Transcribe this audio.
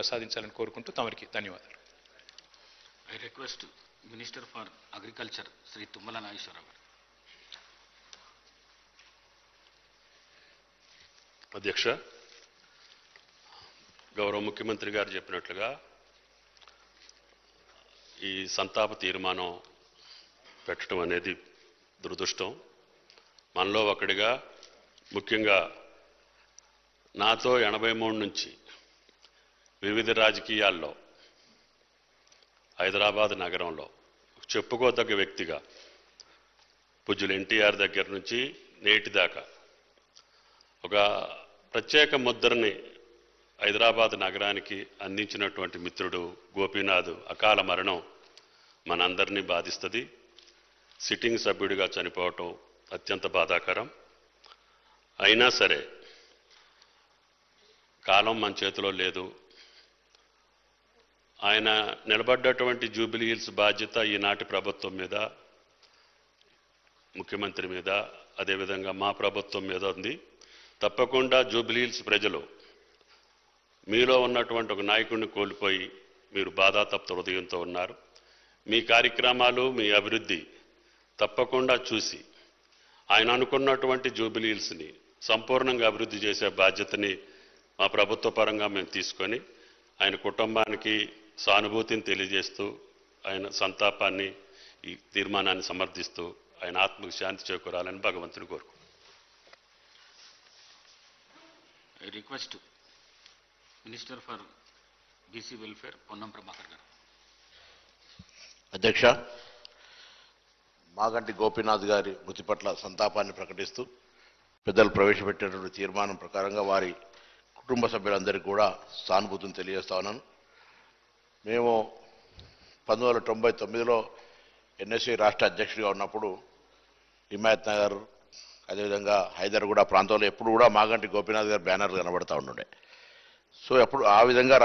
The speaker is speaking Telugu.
ప్రసాదించాలని కోరుకుంటూ తమరికి ధన్యవాదాలు. I request Minister for Agriculture, Sri Tummala Nageshwara garu. అధ్యక్ష, గౌరవ ముఖ్యమంత్రి గారు చెప్పినట్లుగా ఈ సంతాప తీర్మానం పెట్టడం అనేది దురదృష్టం. మనలో ఒకడిగా ముఖ్యంగా నాతో 83 నుంచి వివిధ రాజకీయాల్లో హైదరాబాద్ నగరంలో చెప్పుకోదగ్గ వ్యక్తిగా పూజ్యులు ఎన్టీఆర్ దగ్గర నుంచి నేటి దాకా ఒక ప్రత్యేక ముద్రని హైదరాబాద్ నగరానికి అందించినటువంటి మిత్రుడు గోపీనాథ్ అకాల మరణం మనందరినీ బాధిస్తుంది. సిట్టింగ్ సభ్యుడిగా చనిపోవటం అత్యంత బాధాకరం. అయినా సరే కాలం మన చేతిలో లేదు. ఆయన నిలబడ్డటువంటి జూబిలీ హిల్స్ బాధ్యత ఈనాటి ప్రభుత్వం మీద, ముఖ్యమంత్రి మీద, అదేవిధంగా మా ప్రభుత్వం మీద ఉంది. తప్పకుండా జూబిలీ హిల్స్ ప్రజలు మీలో ఉన్నటువంటి ఒక నాయకుడిని కోల్పోయి మీరు బాధాతప్త హృదయంతో ఉన్నారు. మీ కార్యక్రమాలు, మీ అభివృద్ధి తప్పకుండా చూసి ఆయన అనుకున్నటువంటి జూబిలీ హిల్స్ని సంపూర్ణంగా అభివృద్ధి చేసే బాధ్యతని మా ప్రభుత్వ పరంగా మేము తీసుకొని ఆయన కుటుంబానికి సానుభూతిని తెలియజేస్తూ ఆయన సంతాపాన్ని, ఈ తీర్మానాన్ని సమర్థిస్తూ ఆయన ఆత్మకు శాంతి చేకూరాలని భగవంతుని కోరుకుంటున్నాను. I request Minister for BC Welfare, Ponnam Prabhakar garu. అధ్యక్ష, మాగంటి గోపీనాథ్ గారి మృతి పట్ల సంతాపాన్ని ప్రకటిస్తూ పెద్దలు ప్రవేశపెట్టినటువంటి తీర్మానం ప్రకారంగా వారి కుటుంబ సభ్యులందరికీ కూడా సానుభూతిని తెలియజేస్తా ఉన్నాను. మేము 1999లో ఎన్ఎస్సీ రాష్ట్ర అధ్యక్షుడిగా ఉన్నప్పుడు హిమాయత్ నగర్, అదేవిధంగా హైదర్గూడ ప్రాంతంలో ఎప్పుడు కూడా మాగంటి గోపీనాథ్ గారి బ్యానర్లు కనబడతా ఉండే. సో అప్పుడు ఆ విధంగా